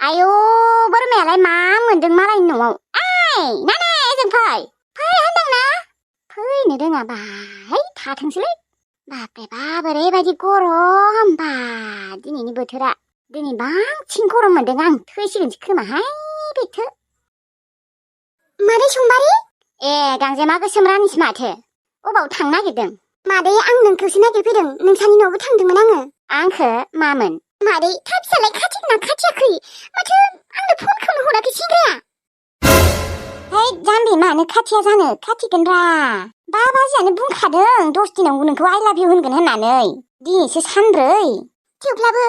आयौ बोरमायालाय मा मोनदों मालायनि न'आव? आइ नानै ओजों फै होनदोंना फैनो रोङा बाहाय थाथोंसैलै। बापरे बाप ओरैबायदि गरम बा दिनैनि बोथोरा दिनै बांसिन गरम मोनदों आं थैसिगोनसो खोमाहाय बेथो। मादै समबारि ए गांजेमा गोसोम रानिसो माथो अबाव थांनो नागिरदों? मादै आं नोंखौसो नागिरफैदों नोंसानि न'आवबो थांदोंमोन आङो। आंखो मामोन? मादै था फिसालाय खाथिगोना खाथियाखै माथो आंनो फनखौनो हराखै सेंग्राया। है जाम्बि मानो खाथिया जानो खाथिगोन रा बा बाजियानो बुंखादों 10 दिनाव नोंखौ आइ लाभ इउ होनगोन होननानै दिनैसो सानब्रै। थेवब्लाबो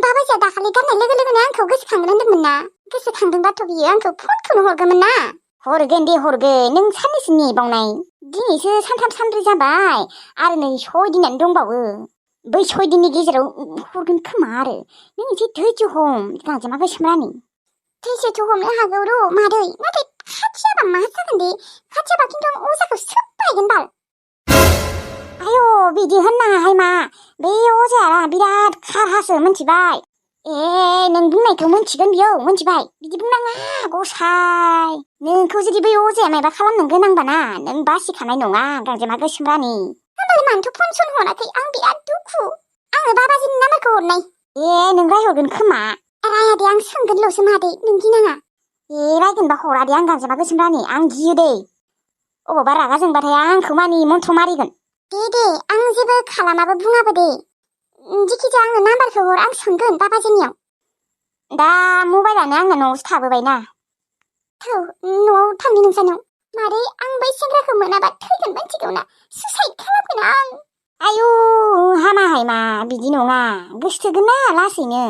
बा बाजिया दाखालि गारनाय लोगो लोगोनो आंखौ गोसोखांगोन होनदोंमोन ना गोसोखांदोंबाथ' बियो आंखौ फनखौनो हरगौमोन ना। हरगोन दे हरगोन नों साननैसो नेबावनाय दिनैसो सानथाम सानब्रै जाबाय आरो नै 6 दिनानो दंबावो बै 6 दिननि गेजेराव हरगोन खोमा आरो नों एसे धैर्य हम गांजेमा गोसोम रानि। धैर्यथ' हमनो हागौ र' मादै नाथाय खाथियाबा मा जागोन दे खाथियाबा खिन्थु आं अजाखौ सोबबायगोन बाल। आयौ बिदि होननाङाहाय मा बे अजाया बिराद खारहासो मिथिबाय। ए नों बुंनायखौ मिथिगोन बियो मिथिबाय बिदि बुंनाङा गसाय नोंखौ जुदि बै अजाया माबा खालामनो गोनांबाना नों बासिखानाय नङा गांजेमा गोसोम रानि। होमबालाय मानोथ' फन सन हराखै आं बिराद दुखु आङो बाबाजिनि नाम्बारखौ हरनाय। ए नों रायहरगोन खोमा राया दे आं सोंगोनल'सो मादै नों गिनाङा। ए रायगोनबा हरा दे आं गांजेमा गोसोम रानि आं गियो दे अबावबा रागा जोंबाथाय आंखौ मानि मन्थ्र मारिगोन। दे आं जेबो खालामाबो बुङाबो दे जिखिजाया आंनो नाम्बारखौ हर आं सोंगोन बाबाजिनियाव। दा मबाइलानो आंना न'आवसो थाबोबायना। थौ न'आव थांनि नोंसानियाव मादै आं बै सेंग्राखौ मोनाबा थैगोन मिथिगौना सुइसाइड खालामगोन आं। आयु हामाहाय मा बिदि नङा गोसोथोगोन ना लासैनो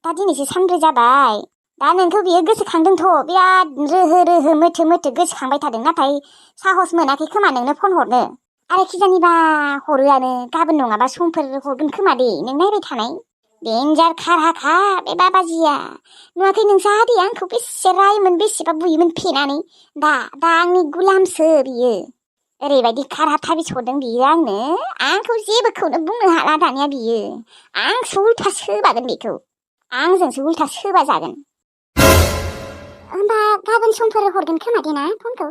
दा दिनैसो सानब्रै जाबाय दा नोंखौ बियो गोसोखांदोंथ' बिराद रोहो रोहो मोथो मोथो गोसोखांबाय थादों नाथाय साहस मोनाखै खोमा नोंनो फन हरनो आरो खिजानिबा हरोआनो गाबोन नङाबा समफोर हरगोन खोमा दे नों नायबाय थानाय। देन्जार खारहाखा बे बाबाजिया नुवाखै नोंसा आदै आंखौ बेसे रायोमोन बेसेबा बुयोमोन फेनानै दा आंनि गुलामसो बियो ओरैबायदि खारहा थाबिस हरदों बियो आंखौ जेबोखौनो बुंनो हाला दानिया बियो आंसो उल्था सोबागोन बेखौ आंजोंसो उल्था सोबा जागोन। होमबा गाबोन समफोर हरगोन खोमा दे ना फनखौ?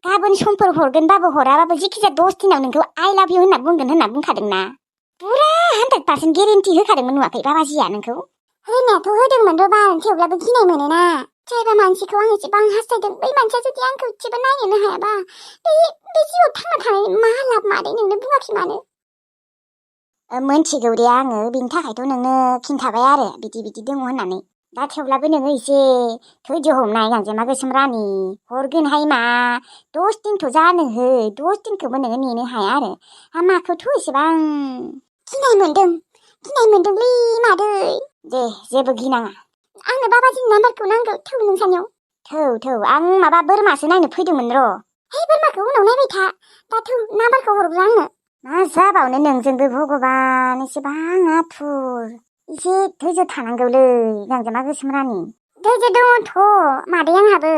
गाबोन समफोर हरगोनबाबो हराबाबो जिखिजाया 10 दिनाव नोंखौ आइ लाभ इउ होनना बुंगोन होनना बुंखादोंना पुरा 100% गेरेन्टि होखादोंमोन नुवाखै बाबाजिया नोंखौ? होनायाथ' होदोंमोन र' बाल थेवब्लाबो गिनाय मोनोना जायबा मानसिखौ आं एसेबां हास्थायदों बै मानसिया जुदि आंखौ एसेबो नायनोनो हायाबा बे जिउआव थांना थानाय मा लाब मादै नोंनो बुङाखै मानो? मोनथिगौ दे आङो बिनि थाखायथ' नोंनो खिन्थाबाय आरो बिदि दङ होननानै दा थेवब्लाबो नोङो एसे धैर्य हमनाय गांजेमा गोसोम रानि हरगोनहाय मा 10 दिनथ' जानो हो 10 दिनखौबो नोङो नेनो हाया आरो माखौथ' एसेबां गिनाय मोनदोंलै मादै। दे जेबो गिनाङा आंनो बाबाजिनि नाम्बारखौ नांगौ थौ नोंसानियाव थौ आं माबा बोरमासो नायनो फैदोंमोन र'। है बोरमाखौ उनाव नायबाय था दा थौ नाम्बारखौ हरग्रो आंनो। मा जाबावनो नोंजोंबो भगबान एसेबां आथुर एसे धैर्य थानांगौलै गांजेमा गोसोम रानि। धैर्य दङथ' मादै आंहाबो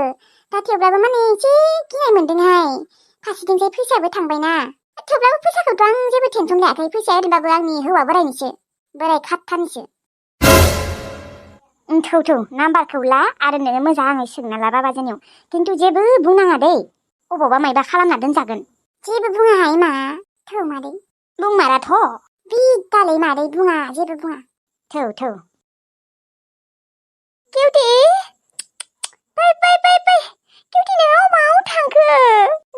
दा थेवब्लाबो माने एसे गिनाय मोनदोंहाय फारसेथिंजाय फैसायाबो थांबायना थेवब्लाबो फैसाखौथ' आं जेबो टेनसन लायाखै फैसाया ओरैबाबो आंनि हौवा बोरायनिसो बोराय खाथ्थानिसो। थौ नाम्बारखौ ला आरो नोङो मोजाङै सोंना ला बाबाजिनियाव खिन्थु जेबो बुंनाङा दै अबावबा मायबा खालामना दोनजागोन। जेबो बुङाहाय मा थौ मादै बुंमाराथ' बिदालै मादै बुङा जेबो बुङा थौ किउटि फै किउटि नों अबाव थांखो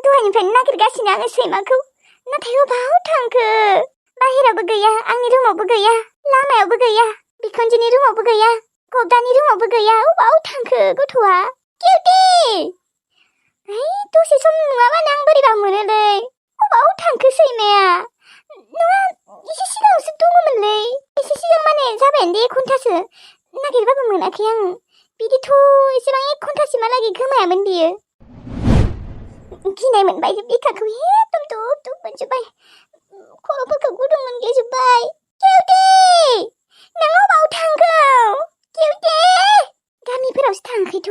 दहायनिफ्रायनो नागिरगासिनो आङो सैमाखौ नाथाय अबाव थांखो बाहेरावबो गैया आंनि रुमावबो गैया लामायावबो गैया बिखुनजोनि रुमावबो गैया गबदानि रुमावबो गैया अबाव थांखो गथ'आ किउटि है दसे सम नुवाबानो आं बोरैबा मोनोलै अबाव थांखो सैमाया नङा एसे सिगाङावसो दङमोनलै एसे सिगां माने जाबायानो दे 1 घन्टासो नागिरबाबो मोनाखै आं बिदिथ' एसेबां 1 घन्टासिमहालागै गोमायामोन बियो। गिनाय मोनबाय बिखाखौ एकदम दुब मोनजोब्बाय खर'फोरखौ गुदुं मोनग्लिजोब्बाय। किउटि नों अबाव थांखो किउटि गामिफोरावसो थाङाखैथ'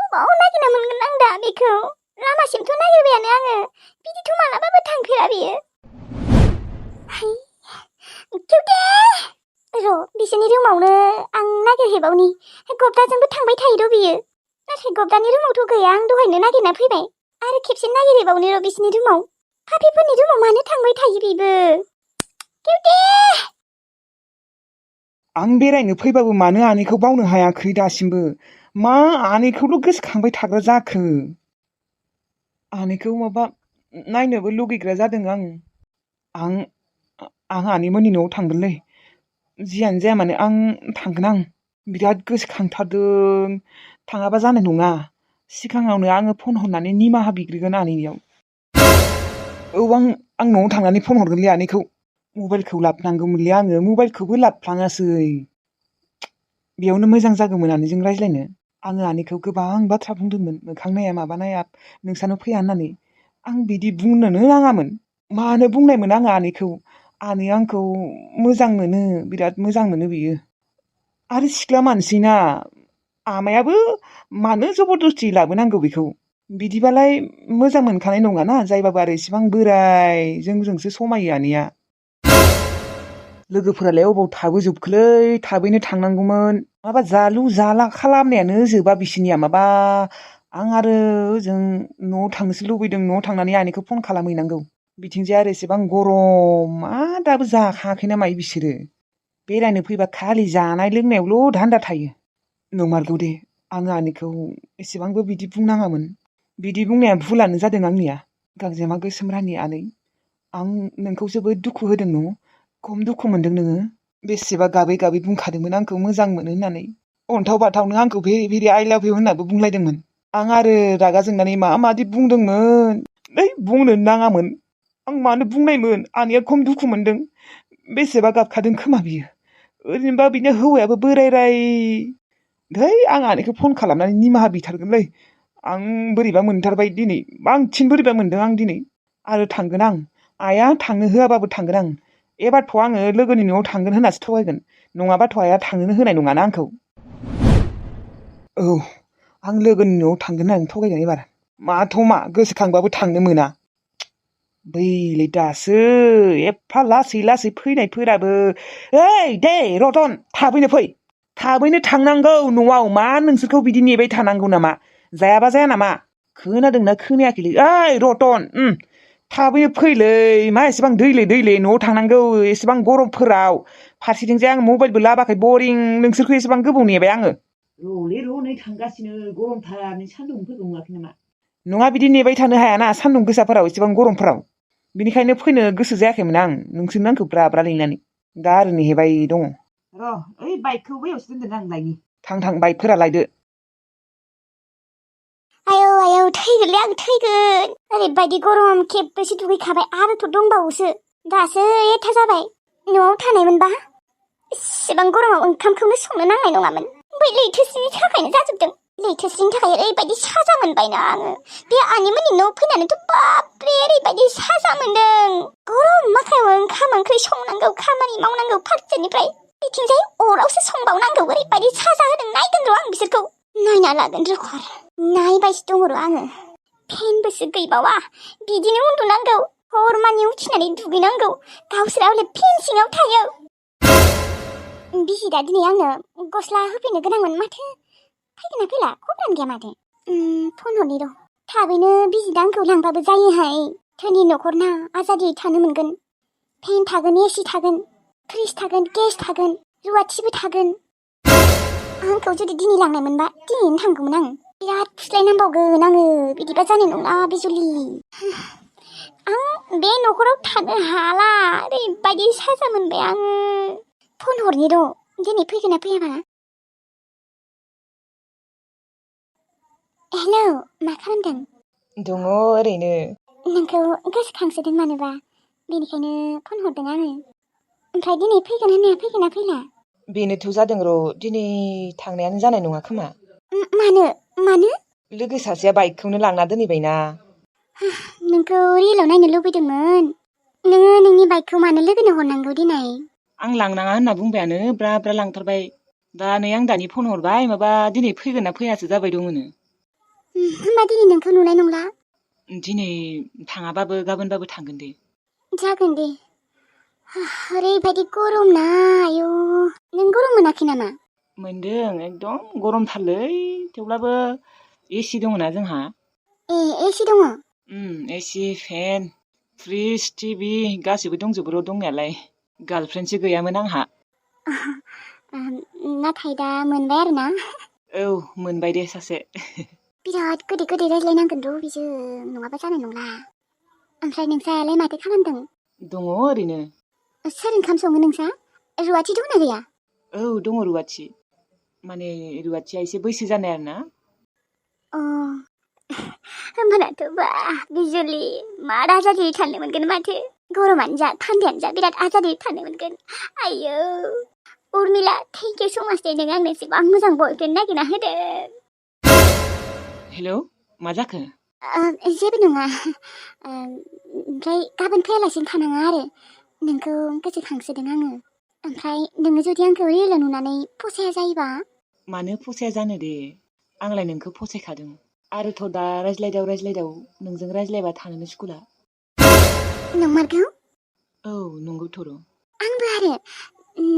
अबाव नागिरना मोनगोन आं दा बेखौ लामासिमथ' नागिरबायानो आङो बिदिथ' मालाबाबो थांफेरा बियो। किउटि र' बिसोरनि रुमावनो आं नागिरहैबावनि गब्दाजोंबो थांबाय थायोर' बियो नाथाय गब्दानि रुमावथ' गैया आं दहायनो नागिरना फैबाय आरो खेबसे नागिरहैबावनि र' बिसोरनि रुमाव फाफिफोरनि रुमाव मानो थांबाय थायो बेबो किउटि आं बेरायनो फैबाबो मानो आनैखौ बावनो हायाखै दासिमबो मा आनैखौल' गोसोखांबाय थाग्रा जाखो आनैखौ माबा नायनोबो लुगैग्रा जादों आं आनैमोननि न'आव थांगोनलै जियानो जाया मानो आं थांगोन आं बिराद गोसोखांथारदों थाङाबा जानाय नङा सिगाङावनो आङो फन हरनानै निमाहा बिग्रोगोन आनैनियाव औ आं न'आव थांनानै फन हरगोनलै आनैखौ मबाइलखौ लाबोनांगौमोनलै आङो मबाइलखौबो लाबोफ्लाङासै बेयावनो मोजां जागौमोन आनैजों रायज्लायनो आङो आनैखौ गोबां बाथ्रा बुंदोंमोन मोखां नाया माबा नाया नोंसानाव फैया होननानै आं बिदि बुंनोनो नाङामोन मानो बुंनायमोन आङो आनैखौ आनैया आंखौ मोजां मोनो बिराद मोजां मोनो बियो आरो सिख्ला मानसिना आमायाबो मानो जबरदस्ति लाबोनांगौ बेखौ बिदिबालाय मोजां मोनखानाय नङाना जायबाबो आरो इसेबां बोराय जोंजोंसो समायो आनैया लोगोफोरालाय अबाव थाबोजोबखोलै थाबैनो थांनांगौमोन माबा जालु जाला खालामनायानो जोबा बिसोरनिया माबा आं आरो ओजों न'आव थांनोसो लुबैदों न'आव थांनानै आनैखौ फन खालामहैनांगौ बिथिंजाय आरो एसेबां गरम मा दाबो जाखायाखै ना मायो बिसोरो बेरायनो फैबा खालि जानाय लोंनायावल' धान्दा थायो नंमारगौ दे आङो आनैखौ एसेबांबो बिदि बुंनाङामोन बिदि बुंनाया भुलानो जादों आंनिया गांजेमा गोसोम रानि आनै आं नोंखौ जोबोद दुखु होदों न' खम दुखु मोनदों नोङो बेसेबा गाबै गाबै बुंखादोंमोन आंखौ मोजां मोनो होननानै अन्थाव बाथावनो आंखौ भेरि भेरि आइ लाभ इउ होननाबो बुंलायदोंमोन आं आरो रागा जोंनानै मादि बुंदोंमोन बुंनो नाङामोन आं मानो बुंनायमोन आनैया खम दुखु मोनदों बेसेबा गाबखादों खोमा बियो ओरैनोबा बिनो हौवायाबो बोराय धै आं आनैखौ फन खालामनानै निमाहा बिथारगोनलै आं बोरैबा मोनथारबाय दिनै बांसिन बोरैबा मोनदों आं दिनै आरो थांगोन आं आइया थांनो होआबाबो थांगोन आं एबारथ' आङो लोगोनि न'आव थांगोन होननासो थगायगोन नङाबाथ' आइया थांनो होनाय नङाना आंखौ औ आं लोगोनि न'आव थांगोन होननानै थगायगोन एबार माथ' मा गोसोखांबाबो थांनो मोना बैलै दासो एफा लासै लासै फैनायफोराबो ओइ दे रतन थाबैनो फै थाबैनो थांनांगौ न'आव मा नोंसोरखौ बिदि नेबाय थानांगौ नामा जायाबा जाया नामा खोनादोंना खोनायाखैलै ओइ रतन थाबैनो फैलै मा एसेबां दैले दैले न'आव थांनांगौ एसेबां गरमफोराव फारसेथिंजाय आं मबाइलबो लाबाखै बरिं नोंसोरखौ एसेबां गोबाव नेबाय आङो र'लै र' नै थांगासिनो गरमथार नै सान्दुंफोरखौ नुवाखै नामा नङा बिदि नेबाय थानो हायाना सान्दुं गोसाफोराव एसेबां गरमफोराव बिनिखायनो फैनो गोसो जायाखैमोन आं नोंसोरनो आंखौ ब्रा ब्रा लिंनानै दा आरो नेबाय दङ र' ओइ बाइकखौ बैयावसो दोनदों आं लायनि थां बाइकफोरा लायदो आयौ थैगोनलै आं थैगोन ओरैबायदि गरम खेबबेसे दुगैखाबाय आरोथ' दंबावोसो दासो एथा जाबाय न'आव थानायमोनबा इसेबां गरमाव ओंखामखौनो संनो नांनाय नङामोन बै लैथोस्रिनि थाखायनो जाजोबदों लैथोस्रिनि थाखाय ओरैबायदि साजा मोनबायना आङो बे आनैमोननि न'आव फैनानैथ' बाबरे ओरैबायदि साजा मोनदों गरम माखायाव ओंखाम ओंख्रि संनांगौ खामानि मावनांगौ फारसेनिफ्राय बिथिंजाय अरावसो संबावनांगौ ओरैबायदि साजा होदों नायगोन र' आं बिसोरखौ नायना लागोन र' नायबायसो दङ र' आङो फेनबोसो गैबावा बिदिनो उन्दुनांगौ हरमानि उथिनानै दुगैनांगौ गावसोरा हले फेन सिङाव थायो बिसिदा दिनै आंनो गस्ला होफैनो गोनांमोन माथो फैगोना फैला खबरानो गैया माथो फन हरनि र' थाबैनो बिसिदा आंखौ लांबाबो जायोहाय धोनि न'खरना आजादियै थानो मोनगोन फेन थागोन एसि थागोन फ्रिज थागोन गेस थागोन रुवाथिबो थागोन आंखौ जुदि दिनै लांनायमोनबा दिनैनो थांगौमोन आं बिराद फुस्लायनांबावगोन आङो बिदिबा जानाय नङा बिजुलि आं बे न'खराव थानो हाला ओरैबायदि साजा मोनबाय आङो फन हरनि र' दिनै फैगोना फैयाबा हेलौ मा खालामदों दङ ओरैनो नोंखौ गोसोखांसोदों मानोबा बेनिखायनो फन हरदों आङो ओमफ्राय दिनै फैगोन होननाया फैगोना फैला बेनोथ' जादों र' दिनै थांनायानो जानाय नङा खोमा मानो लोगो सासेया बाइकखौनो लांना दोनहैबायना नोंखौ रिलाव नायनो लुबैदोंमोन नोङो नोंनि बाइकखौ मानो लोगोनो हरनांगौ दिनै आं लांनाङा होनना बुंबायानो ब्रा ब्रा लांथारबाय दा नै आं दानि फन हरबाय माबा दिनै फैगोन ना फैयासो जाबाय दङनो होमबा दिनै नोंखौ नुनाय नंला दिनै थाङाबाबो गाबोनबाबो थांगोन दे जागोन दे ओरैबायदि गरम ना आयौ नों गरम मोनाखै नामा? मोनदों एकदम गरमथारलै थेवब्लाबो एसि दङना जोंहा एसि दङ? एसि फेन फ्रिज टिभि गासिबो दंजोबो र' दंनायालाय गार्लफ्रेन्डसो गैयामोन आंहा नाथाय दा मोनबाय आरोना औ मोनबाय दे सासे बिराद गोदै गोदै रायज्लायनांगोन र' बिजों नङाबा जानाय नंला ओमफ्राय नोंसालाय माथो खालामदों? दङ ओरैनो सोर ओंखाम सङो नोंसा? रुवाथि दंना गैया? औ दङ रुवाथि माने रुवाथिया एसे बैसो जानाय आरोना अ होमबानाथ' बा बिजुलि मार आजादि थानो मोनगोन माथो गरमानो जा थान्दायानो जा बिराद आजादि थानो मोनगोन आयौ उर्मिला थेंक इउ स' माच दे नों आंनो एसेबां मोजां बयफ्रेन्ड नागिरना होदों हेलौ मा जाखो? जेबो नङा ओमफ्राय गाबोन फैयालासिनो थानाङा आरो नोंखौ गोसोखांसोदों आङो ओमफ्राय नोङो जुदि आंखौ रियेलाव नुनानै फसाया जायोबा मानो फसाया जानो दे आंलाय नोंखौ फसायखादों आरोथ' दा रायज्लायदाव नोंजों रायज्लायबा थानोनो सुखुला नंमारगौ? औ नंगौथ' र' आंबो आरो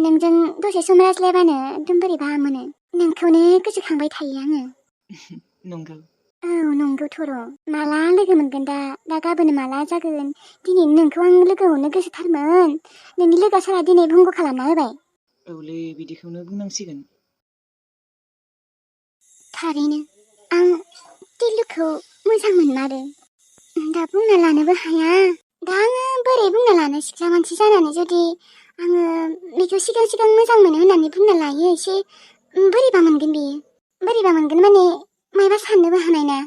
नोंजों दसे सम रायज्लायबानो एकदम बोरैबा मोनो नोंखौनो गोसोखांबाय थायो आङो नंगौ औ नंगौथ' र' माला लोगो मोनगोन दा गाबोन माला जागोन दिनै नोंखौ आं लोगो हमनो गोसोथारमोन नोंनि लोगोआ सारा दिनै भंग खालामना होबाय औलै बिदिखौनो बुंनांसिगोन थारैनो आं टिल्लुखौ मोजां मोनमारो दा बुंना लानोबो हाया दा आङो बोरै बुंना लानो सिख्ला मानसि जानानै जुदि आङो बेखौ सिगां मोजां मोनो होननानै बुंना लायो एसे बोरैबा मोनगोन बेयो बोरैबा मोनगोन माने मायबा साननोबो हानाय ना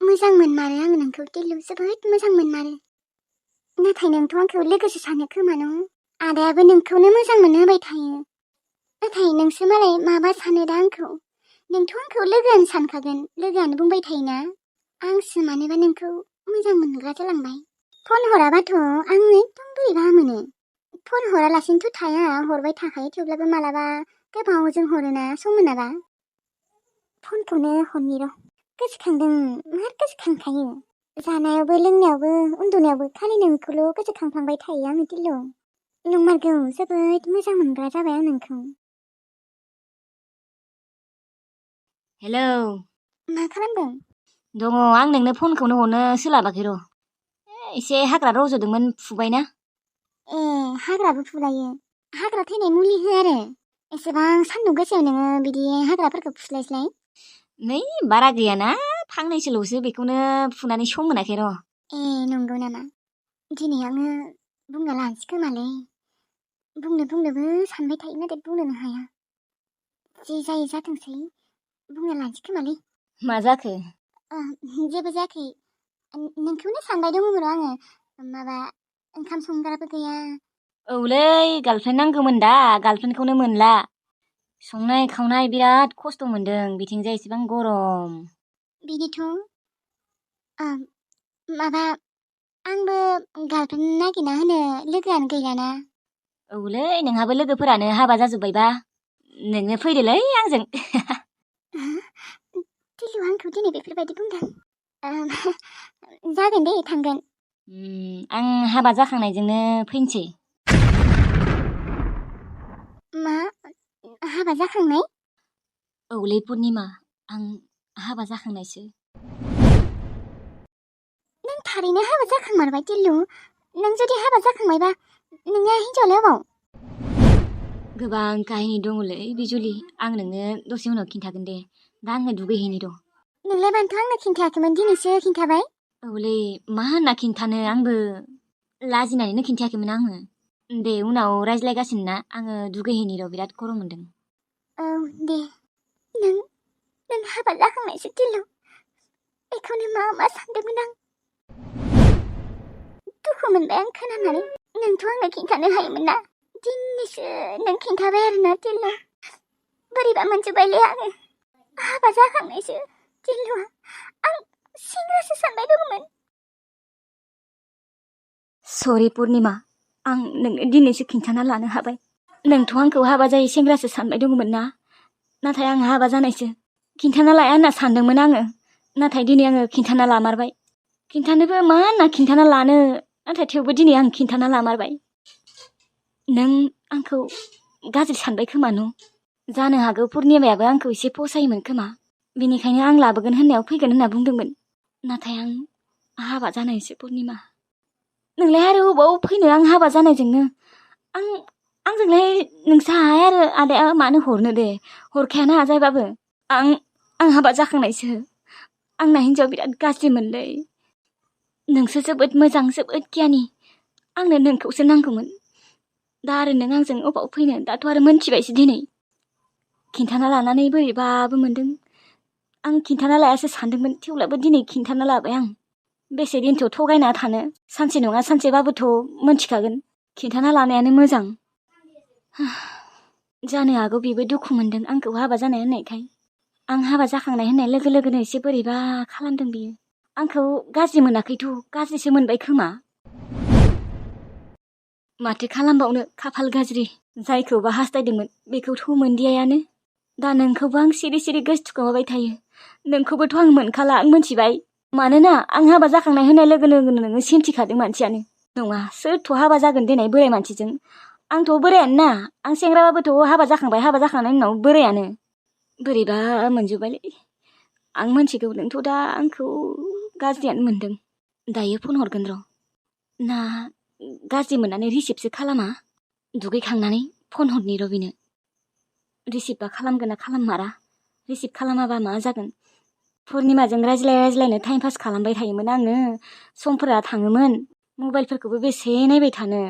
मोजां मोनमारो आङो नोंखौ टिल्लु जोबोद मोजां मोनमारो नाथाय नोंथ' आंखौ लोगोसो सानो खोमा न' आदायाबो नोंखौनो मोजां मोननो होबाय थायो नाथाय नोंसो मालाय माबा सानो दा आंखौ नोंथ' आंखौ लोगोआनो सानखागोन लोगोआनो बुंबाय थायोना आंसो मानोबा नोंखौ मोजां मोनग्रा जालांबाय फन हराबाथ' आं एकदम बोरैबा मोनो फन हरालासिनोथ' थाया हरबाय थाखायो थेवब्लाबो मालाबा गोबावजों हरोना सम मोनाबा फनखौनो हरनि र' गोसोखांदों मार गोसोखांखायो जानायावबो लोंनायावबो उन्दुनायावबो खालि नोंखौल' गोसोखांफ्लांबाय थायो आङो टिल्लु नंमारगौ जोबोद मोजां मोनग्रा जाबाय आं नोंखौ हेलौ मा खालामदों? दङ आं नोंनो फनखौनो हरनो सोलाबाखै र' एसे हाग्रा रज'दोंमोन फुबायना ए हाग्राबो फुलायो हाग्रा थैनाय मुलि हो आरो एसेबां सान्दुं गोसायाव नोङो बिदि हाग्राफोरखौ फुस्लायस्लाय नै बारा गैयाना फांनैसोल'सो बेखौनो फुनानै सम मोनाखै र' ए नंगौ नामा दिनै आङो बुंना लानोसै खोमालै बुंनोबो सानबाय थायो नाथाय बुंनोनो हाया जे जायो जाथोंसै बुंना लानोसै खोमालै मा जाखो? जेबो जायाखै नोंखौनो सानबाय दङमोन आङो माबा ओंखाम संग्राबो गैया औलै गार्लफ्रेन्ड नांगौमोन दा गार्लफ्रेन्डखौनो मोनला संनाय खावनाय बिराद खस्थ' मोनदों बिथिंजाय एसेबां गरम बिदिथ' माबा आंबो गार्लफ्रेन्ड नागिरना होनो लोगोआनो गैलाना औलै नोंहाबो लोगोफोरानो हाबा जाजोब्बायबा नोंनो फैदोलै आंजों टिल्लु आंखौ दिनै बेफोरबायदि बुंदों जागोन दे थांगोन आं हाबा जाखांनायजोंनो फैनोसै मा हाबा जाखांनाय? औलै पुर्निमा आं हाबा जाखांनायसो नों थारैनो हाबा जाखांमारबाय टिल्लु नों जुदि हाबा जाखांबायबा नोंनिया हिन्जावलाय अबाव? गोबां काहिनि दङलै बिजुलि आं नोंनो दसे उनाव खिन्थागोन दे दा आङो दुगैहैनि र' नोंलाय मानोथ' आंनो खिन्थायाखैमोन दिनैसो खिन्थाबाय औलै मा होनना खिन्थानो आंबो लाजिनानैनो खिन्थायाखैमोन आङो दे उनाव रायज्लायगासिनो ना आङो दुगैहैनि र' बिराद गरम मोनदों औ दे नों हाबा जाखांनायसो टिल्लु बेखौनो मा सानदोंमोन आं दुखु मोनबाय आं खोनानानै नोंथ' आंनो खिन्थानो हायोमोन ना दिनैसो नों खिन्थाबाय आरोना टिल्लु बोरैबा मोनजोब्बायलै आङो हाबा जाखांनायसो टिल्लुआ आं सेंग्रासो सानबाय दंमोन सरि पुर्निमा आं नोंनो दिनैसो खिन्थाना लानो हाबाय नोंथ' आंखौ हाबा जायै सेंग्रासो सानबाय दंमोन ना नाथाय आं हाबा जानायसो खिन्थाना लाया होनना सानदोंमोन आङो नाथाय दिनै आङो खिन्थाना लामारबाय खिन्थानोबो मा होनना खिन्थाना लानो नाथाय थेवबो दिनै आं खिन्थाना लामारबाय। नों आंखौ गाज्रि सानबाय खोमा न'? जानो हागौ पुर्निमायाबो आंखौ एसे फसायोमोन खोमा। बेनिखायनो आं लाबोगोन होननायाव फैगोन होनना बुंदोंमोन। नाथाय आं हाबा जानायसो पुर्निमा। नोंलाय आरो अबाव फैनो आं हाबा जानायजोंनो? आंजोंलाय नोंसा आइ आरो आदाया मानो हरनो दे, हरखायाना जायबाबो। आं हाबा जाखांनायसो। आंना हिन्जाव बिराद गाज्रिमोनलै। नोंसो जोबोद मोजां, जोबोद गियानि। आंनो नोंखौसो नांगौमोन। दा आरो नों आंजों अबाव फैनो? दाथ' आरो मोनथिबायसो दिनै। खिन्थाना लानानै बोरैबाबो मोनदों। आं खिन्थाना लायासो सानदोंमोन, थेवब्लाबो दिनै खिन्थाना लाबाय आं। बेसे दिनथ' थगायना थानो, सानसे नङा सानसेबाबोथ' मोनथिखागोन। खिन्थाना लानायानो मोजां। जानो हागौ बेबो दुखु मोनदों आंखौ हाबा जानाय होननायखाय। आं हाबा जाखांनाय होननाय लोगो लोगोनो एसे बोरैबा खालामदों बियो। आंखौ गाज्रि मोनाखैथ', गाज्रिसो मोनबाय खोमा। माथो खालामबावनो, खाफाल गाज्रि। जायखौबा हास्थायदोंमोन बेखौथ' मोनदियायानो। दा नोंखौबो आं सिरि सिरि गोसोथुखोमाबाय थायो। नोंखौबोथ' आं मोनखाला, आं मोनथिबाय। मानोना आं हाबा जाखांनाय होननाय लोगो लोगोनो नोङो सेमथिखादों मानसियानो। नङा, सोरथ' हाबा जागोन देनाय बोराय मानसिजों? आंथ' बोरायानो ना। आं सेंग्राबाबोथ' हाबा जाखांबाय, हाबा जाखांनायनि उनाव बोरायानो। बोरैबा मोनजोब्बायलै। आं मोनथिगौ नोंथ' दा आंखौ गाज्रियानो मोनदों। दायो फन हरगोन र'। ना गाज्रि मोननानै रिसिभसो खालामा? दुगैखांनानै फन हरनि र' बिनो। रिसिभबा खालामगोन ना खालाममारा? रिसिभ खालामाबा मा जागोन? पुर्निमाजों रायज्लायनो टाइम पास खालामबाय थायोमोन आङो। समफोरा थाङोमोन। मबाइलफोरखौबो बेसे नायबाय थानो।